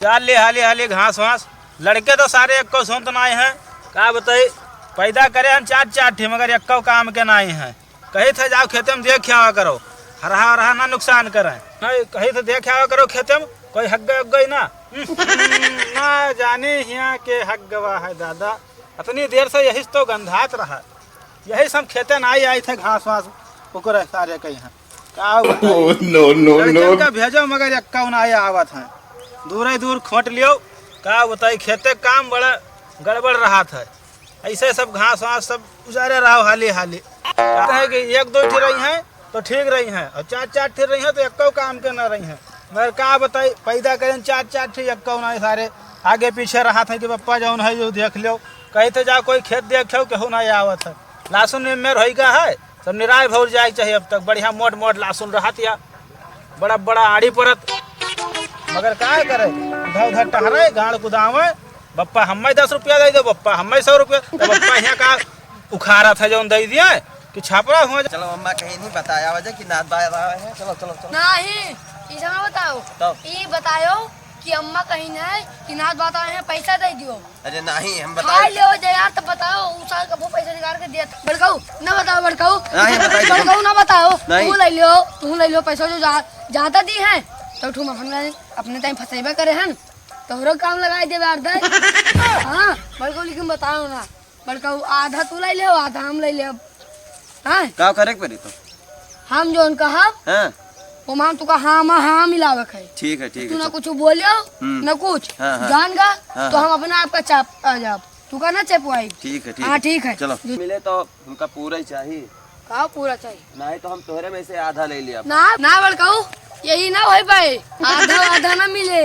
चाल ले हाली हाली घास वास लड़के तो सारे एक्को सोत नाए हैं। का बताई पैदा करे हम चार चार ठी मगर एक्को काम के नाई हैं। कहीं थे जाओ खेते में देख आवा करो, हरा हरा ना नुकसान करे। नहीं कहीं थे देख आवा करो खेते में कोई हग गई ना ना जाने यहाँ के हक गवा है दादा। इतनी देर से यही तो गंधात रहा, यही सब खेते ना आई थे घास वास उकरे सारे कहीं हैं। का भेजो मगर एक्का ना आवत है, दूर दूर खोट लियो। का बताई खेते काम बड़ा गड़बड़ रहा था, ऐसे सब घास वास सब उजारे रहो हाली हाली। कहते हैं कि एक दो ठी रही हैं तो ठीक रही हैं और चार चार ठी रही हैं तो एक्को काम के ना रही हैं। मगर का बताई पैदा करें चार चार ठी एक्को ना सारे आगे पीछे रहा था कि पप्पा जो है जो देख लो। कहीं तो जाओ कोई खेत देख लो केहू ना आवत है। लहसुन में रही का है सब निराय भर जाए चाहिए। अब तक बढ़िया मोट मोट लहसुन रहा या बड़ा बड़ा आड़ी पड़त, मगर का करे उधर उधर टहरे गाड़ कुदावे। बप्पा हमें 10 रुपया दे दो, बप्पा हमें 100 रुपया। तो बप्पा यहाँ का उखाड़ा था जो दे दिया कि छापड़ा हो। चलो अम्मा कहीं नहीं बताया वजह कि नाथ बाय रहा है। चलो चलो चलो नहीं इसे ना बताओ तो ये बताओ कि अम्मा कहीं नहीं कि नाथ बताए हैं पैसा दे दियो। अरे नहीं हम बताओ ले जा यार तब बताओ उस साल का वो पैसा निकाल के दिया बड़काऊ ना बताओ बड़काऊ बड़काऊ ना बताओ तू ले लो पैसा जो ज्यादा दी है तो तुम अपने टाइम फसेबा करे हैं तोहरो काम लगाई दे यार दे। हां बड़काऊ लेकिन बताओ ना बड़काऊ आधा तू ले ले आधा हम ले ले। हां का करे पड़ी तो हम जोन कहा हां वो मान तू का हाँ मिलावे है। ठीक है ठीक है तू ना कुछ बोलियो ना कुछ जान गा तो हम अपने आप का चाप आ जाब तू का ना चेपवाई। ठीक है हाँ ठीक है चलो मिले तो हमका पूरा ही चाहिए। का पूरा चाहिए नहीं तो हम तोहरे में से आधा ले लिया ना बड़काऊ यही ना हो पाए आधा आधा ना मिले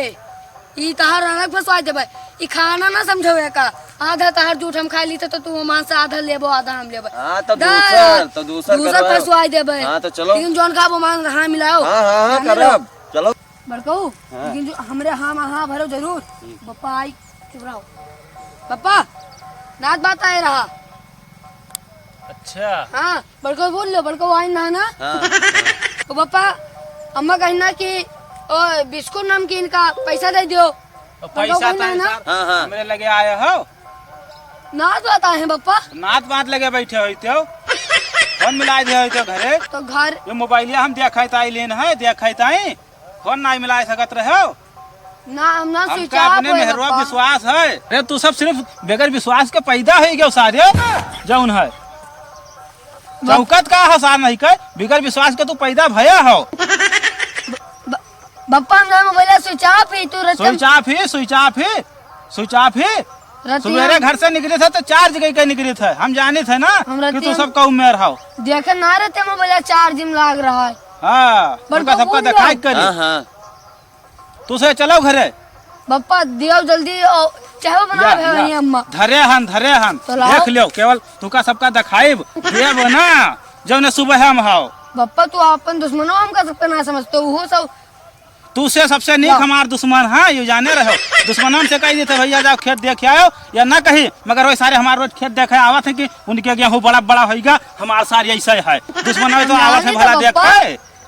ई तहार रंग फसवा दे भाई ई खाना ना समझो का आधा तहार झूठ हम खा ली तो तू मान से आधा लेबो आधा हम लेबो। हां तो दूसर फसवा दे भाई। हां तो चलो लेकिन जोन का वो मान हां मिलाओ। हां करब चलो बड़काऊ लेकिन जो हमरे हां भरो जरूर। पप्पा आई चुपराओ पप्पा नाथ बात आए रहा। अच्छा हाँ बड़काऊ बोल लो बड़काऊ आई ना ना तो पप्पा अम्मा कहना कि बिस्कुट नमकीन का पैसा दे दियो। पैसा मेरे लगे आए हो नाथ बात आए हैं पप्पा नाथ बात लगे बैठे हो फोन मिला दे घरे तो घर ये मोबाइलिया हम देखा लेन है देखा फोन नहीं मिला सकत रहे हो ना हम ना हमका अपने मेहरवा विश्वास है। अरे तू सब सिर्फ बगैर विश्वास के पैदा हो गया सारे जौन है चौकत का हसार नहीं कर बगैर विश्वास के तू पैदा भया हो। बप्पा हम मोबाइल स्विच ऑफ ही तू स्विच ऑफ ही सवेरे घर से निकले थे तो चार्ज के निकले थे हम जाने थे ना कि तू सब कहूँ मेर हो देखे ना रहते मोबाइल चार्ज में लाग रहा है। हाँ सबका दिखाई करी तू से चलो घरे बप्पा दियो जल्दी चाहे बना अम्मा धरे हन देख लियो केवल तू का सबका दिखाई देव ना जब सुबह हम हाओ। बप्पा तू अपन दुश्मनों हम का सबका ना समझते वो सब तू से सबसे नीक हमार दुश्मन है ये जाने रहो। दुश्मनों से कही देते भैया जाओ खेत देख आओ या ना कही मगर वही सारे हमारे रोज खेत देखे आवत है कि उनके गेहूँ बड़ा बड़ा होगा हमारे सारे ऐसा है दुश्मन तो आवत है भला देख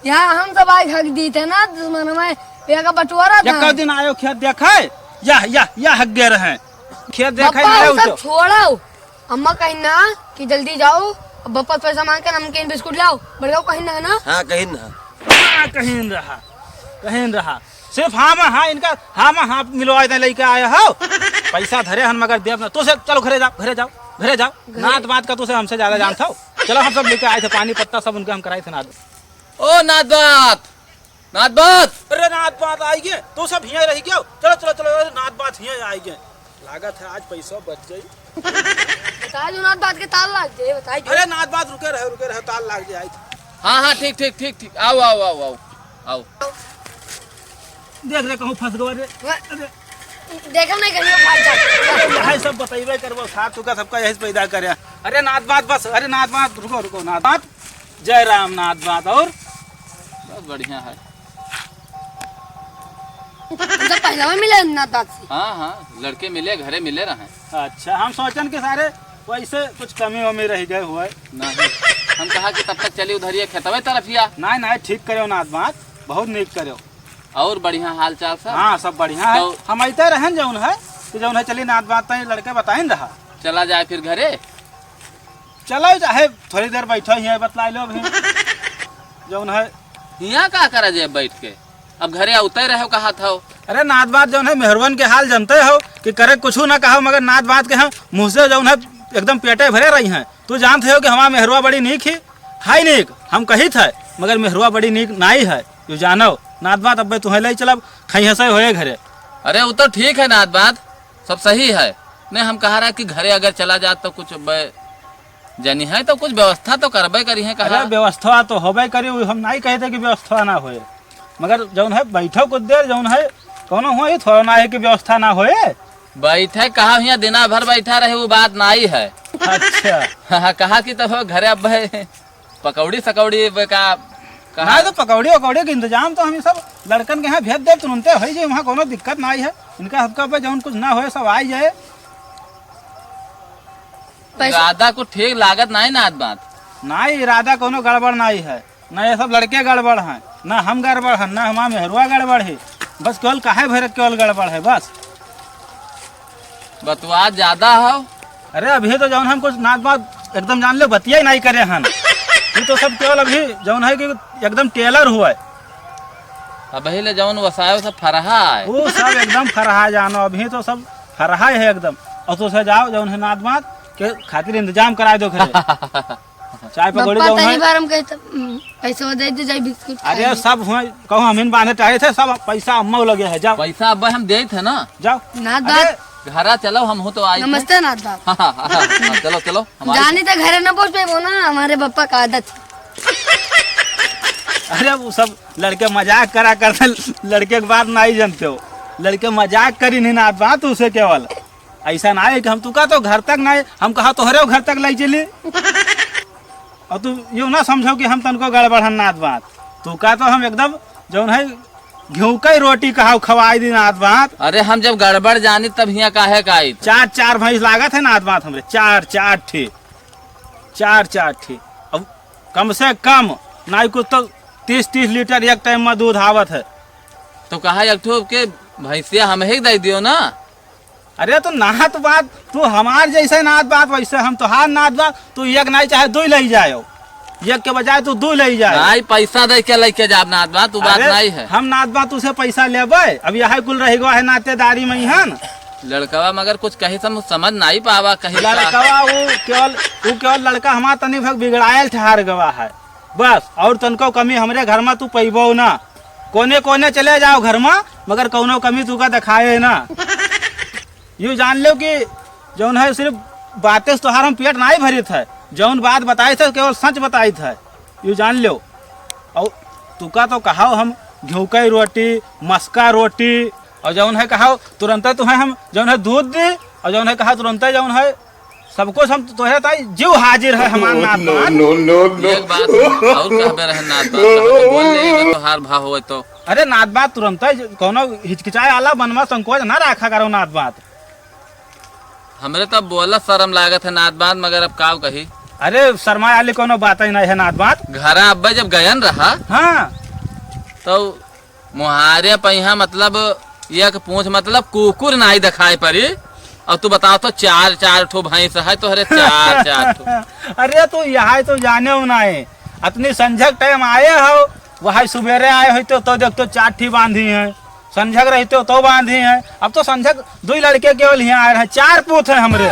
यहाँ हम सब आए हक दी थे ना दुश्मन में का बंटवारा था। दिन आयो खेत देखे या हगे रहे खेत देखे छोड़ो अम्मा कहीं ना कि जल्दी जाओ बप्पा पैसा मांग के नमकीन बिस्कुट लाओ बड़गाओ कहीं ना ना। हाँ कहीं रहा सिर्फ हाँ इनका हाँ मिलवा लेके आए हो पैसा धरे हन मगर देव ना। तो से चलो घरे जाओ नाथ बात का तुझे हमसे ज्यादा जानता हो। चलो हम सब लेके आए थे पानी पत्ता सब उनके हम कराए थे नाथ। ओ नाथ बात अरे नाथ बात आई गए तो सब यहाँ रह गया। चलो नाथ बात यहाँ आई गए लागत है आज पैसा बच गई। बता दो नाथ बात के ताल लाग जाए बताइए। अरे नाथ बात रुके रहे ताल लाग जाए। हाँ ठीक आओ देख रे कहूँ फंस गए रे देखो नहीं कहीं सब बताइए करबो साथ तुका सबका यही पैदा करे। अरे नाथ बात बस अरे नाथ बात रुको नाथ बात जय राम नाथ बात और बहुत बढ़िया है तो पहला में मिले नाथ बात से। हाँ लड़के मिले घरे मिले रहे। अच्छा हम सोचन के सारे वैसे कुछ कमी वमी रह गए हुए नहीं हम कहा कि तब तक चली उधर खेतवे तरफ या नहीं ठीक करो नाथ बात बहुत नीक करो और बढ़िया हाल चाल सब? हाँ सब बढ़िया है। तो- हम ऐसे रहन जौन है कि जौन है चली नात बात लड़के बताइन रहा। चला जाए फिर घरे। चलो चाहे थोड़ी देर बैठो ही बतला लो अभी जौन है। यहाँ का करा जाए बैठ के? अब घरे उतर रहे कहा था। अरे नात बात जौन है मेहरवन के हाल जानते हो कि करे कुछ ना कहो मगर नात बात के हम मुँह से जौन है एकदम पेटे भरे रही हैं। तू जानते हो कि हमारा मेहरवा बड़ी नीक ही हाई नीक हम कही थे मगर मेहरवा बड़ी नीक नाई है। यू जानो नात बात अब तुम्हें ले चलब खई हंसे होए घरे। अरे वो तो ठीक है नात बात सब सही है। नहीं हम कहा रहा कि घरे अगर चला जाए तो कुछ जानी है तो कुछ व्यवस्था तो करबे करी है। अरे व्यवस्था तो होबे करी हम नहीं कहते कि व्यवस्था ना होए मगर जौन है बैठो कुछ देर जौन है कोनो हो थोड़ा ना है कि व्यवस्था ना होए। बैठे कहा यहाँ दिना भर बैठा रहे वो बात नहीं है। अच्छा हाँ कहा कि तब घरे अब पकौड़ी सकौड़ी का ना तो पकौड़ी वकौड़ी के इंतजाम तो हम सब लड़कन के यहाँ भेज दे तुरंते हो जाए। वहाँ कोनो दिक्कत ना है। इनका सबका पे जौन कुछ ना होए सब आई जाए। इरादा को ठीक लागत नहीं नात बात। ना इरादा कोनो गड़बड़ नहीं है। ना ये सब लड़के गड़बड़ हैं ना हम गड़बड़ हैं ना हमारा मेहरुआ गड़बड़ है। बस केवल काहे भर केवल गड़बड़ है बस। बतवा ज्यादा हो। अरे अभी तो जौन हम कुछ नात बात एकदम जान ले बतिया ही नहीं करे हन। ये तो सब केवल अभी जौन है कि एकदम टेलर हुआ है। अब ले जौन वसायो सब फरहा है। वो सब एकदम फरहा जानो अभी तो सब फरहा है एकदम। और तो से जाओ जौन है नात बात के खातिर इंतजाम कराए दो घरे चाय पकौड़ी जौन है। बार हम कहते पैसा दे दे जाए बिस्कुट। अरे सब हुए कहो हम इन बांधे टाहे थे सब पैसा अम्मा लगे है। जाओ पैसा अब हम दे थे ना। जाओ नात बात घरा चलो हम हो तो आई थे। नमस्ते नात बात। हाँ, चलो चलो हमारे जानी तो घरे न पहुँच पाए ना हमारे पापा का आदत। अरे वो सब लड़के मजाक करा करते लड़के की बात नहीं जानते हो। लड़के मजाक करी नहीं नात बात उसे केवल ऐसा ना है कि हम तुका तो घर तक नहीं हम कहा तोहरे घर तक लाई चली। और तू यूँ ना समझो कि हम तनको गड़बड़ है नात बात। तुका तो हम एकदम जौन है घी का रोटी कहा खवाई दी नात बात। अरे हम जब गड़बड़ जानी तब यहाँ काहे का आई थी? चार भैंस लागत है नात बात हमरे चार ठे। अब कम से कम नहीं कुछ तो 30 लीटर एक टाइम में दूध आवत है। तो कहा एक ठो के भैंसिया हम ही दे दियो ना। अरे तो नात बात तू हमार जैसे नात बात वैसे हम तो हार नात बात तू एक नहीं चाहे दो ले जाओ। एक के बजाय तू दो ले जाए। नहीं पैसा दे के लेके जाब नात बात तू बात नहीं है। हम नात बात तुझसे पैसा लेबे अब यह कुल रही गो है नातेदारी में है न। लड़कवा मगर कुछ कहीं समझ नहीं पावा कहीं लड़कवा वो केवल लड़का हमारा तनी भग बिगड़ायल ठहर गवा है बस। और तनको कमी हमरे घर में तू पैबो ना। कोने कोने चले जाओ घर में मगर कोनो कमी तू का दिखाए ना। यूँ जान लो कि जौन है सिर्फ बातें तोहार हम पेट नहीं भरी थे। जौन बात बताए थे केवल सच बताई थे। यूँ जान लो। और तुका तो कहाओ हम घी का रोटी मस्का रोटी और जौन है कहाओ तुरंत तुम्हें हम जौन है दूध दी और जौन है कहा तुरंत जौन है सब कुछ हम तोहरे ताई जीव हाजिर है हमारे नात बात। एक बात और कहबे रहे नात बात तो बोल ले तो हार भाव हो तो। अरे नात बात तुरंत कोनो हिचकिचाए आला बनवा संकोच ना रखा करो नात बात। हमरे तब बोला शर्म लागत है नात बात मगर अब का कही। अरे शर्मा आली कोनो बात ही नहीं है नात बात। घर अब्बा जब गयन रहा हाँ तो मुहारे पहिया मतलब एक पूंछ मतलब कुकुर नहीं दिखाई पड़ी। और तू बताओ तो चार ठो भैंस है तो हरे चार ठो। अरे तू यहाँ तो जाने हो ना है अपनी संझक टाइम आए हो वहाँ सुबेरे आए हो तो देख तो 4 ठी बांधी है। संझक रहते हो तो बांधी है। अब तो संझक 2 लड़के केवल यहाँ आए हैं 4 पूत है हमरे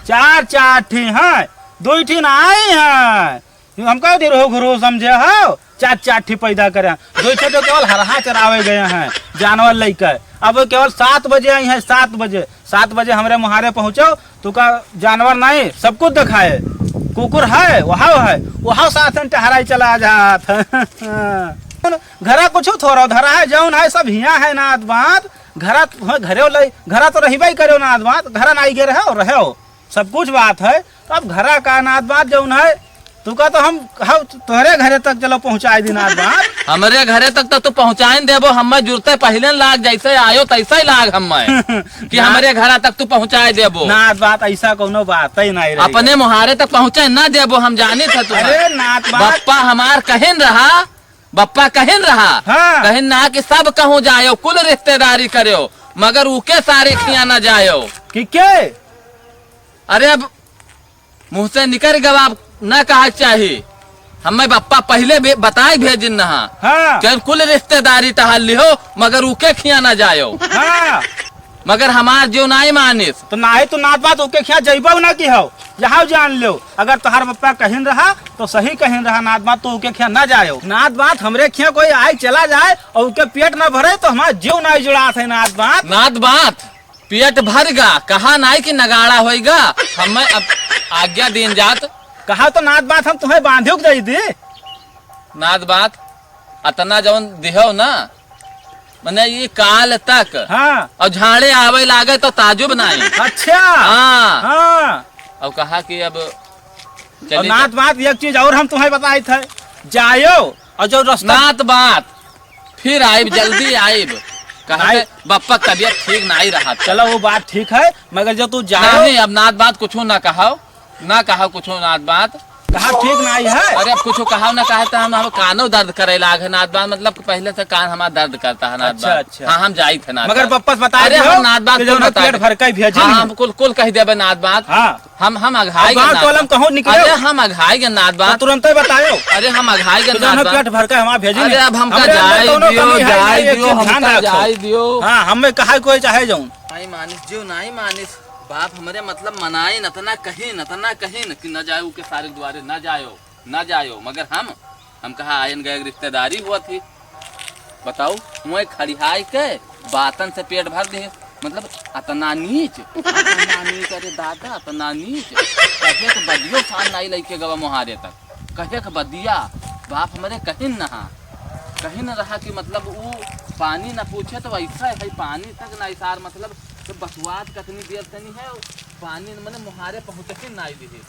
4 ठी हैं 2 ठी ना आए हैं। हमको घरो समझे हो 4 ठी पैदा करे 2 ठी तो केवल हरहा चरावे गए हैं जानवर लेकर। अब केवल 7 बजे आई है 7 बजे हमरे मुहारे पहुँचो तो का जानवर नहीं सब कुछ दिखाए। कुकुर है वहाँ साथ टहराई चला जात घरा कुछ थोड़ा धरा है जौन है सब हिया है नात बात। घरा तो रही करो नात बात घरा नहीं गे रहे सब कुछ बात है। तो अब घरा का नात बात जौन है तुका तो हम तोहरे घरे तक चलो पहुँचाए दी नात बात। हमारे घरे तक तो तू पहुँचाए देबो हमें जुड़ते पहले लाग जैसे आयो तैसा ही लाग हमें कि हमारे घर तक तू पहुँचाए देबो। नात बात ऐसा कोनो बात ही नहीं रही। अपने मुहारे तक पहुँचे ना देबो हम जानी था तू। अरे नात बात बप्पा हमार कहीं रहा बप्पा कहिन रहा हाँ। कहिन ना कि सब कहूँ जायो कुल रिश्तेदारी करो मगर उके सारे खिया न जायो। कि के अरे अब मुँह से निकल गवाब न कहा चाहिए हमें बप्पा पहले बताए भेजिन नहा हाँ कि कुल रिश्तेदारी टहल लिहो मगर उके खिया न जायो। हाँ मगर हमार जो नहीं मानिस तो ना ही तो नात बात ओके खिया जइबो ना की हो यहाँ जान लो अगर तोहार पप्पा कहिन रहा तो सही कहिन रहा नात बात तो ओके खिया ना जायो। नात बात हमरे खिया कोई आई चला जाए और उनके पेट ना भरे तो हमारा जीव नहीं जुड़ा थे नात बात। नात बात पेट भरगा कहा नहीं कि नगाड़ा होएगा हमें अब आज्ञा दिन जात कहा तो नात बात हम तुम्हें बांधुक दे दी। नात बात अतना जवन दिहो ना मने ये काल तक हाँ और झाड़े आवे लागे तो ताजुब नहीं। अच्छा हाँ हाँ और कहा कि अब और चली नात बात एक चीज और हम तुम्हें बताई थे जायो और जो रास्ता नात बात फिर आइब जल्दी आइब कहा नहीं। कि बप्पा तबियत ठीक नहीं रहा था। चलो वो बात ठीक है मगर जो तू जाओ नहीं अब नात बात कुछ ना कहो कुछ नात बात कहा ठीक नहीं है। अरे अब कुछ कहा ना कहा तो हम कानो दर्द करे लाग है नात बात मतलब कि पहले से कान हमारा दर्द करता है नात अच्छा, बात। अच्छा। हाँ हम जाई थे नात मगर बात। पप्पा बता अरे दियो हम नात बात कि जो कुल ना बता पेट दे। भर के भेजी हाँ हम कुल कह देबे नात बात। हाँ हम अघाई अब बात कॉलम कहूं निकले अरे हम अघाई के नात तो बात। तुरंत ही बतायो अरे हम अघाई के कि नात जो ना बात। पेट भर के हमारा भेजी अरे अब हमका हमरे अंदर जाय कौनो दियो कमी है जाय नहीं, एक दियो चीज ध्यान हमका रखो। जाय दियो। हाँ हमें कहा कोई चाहे जाऊं नहीं मानिस जो नहीं मानिस बाप हमारे मतलब मनाए नतना कहीं कि न जाओ के सारे द्वारे न जायो मगर हम कहा आयन गए रिश्तेदारी हुआ थी बताओ मुँह खड़िहाई के बातन से पेट भर दे मतलब अतना नीच अरे दादा अतना नीच कहे के बदियो फान नहीं लेके गवा मुहारे तक कहे के बदिया बाप हमारे कहीं न रहा कि मतलब वो पानी न पूछे तो ऐसा है पानी तक ना इशार मतलब तो बसवात कतनी देर तनी है पानी मैंने मुहारे पहुँचे नहीं दिए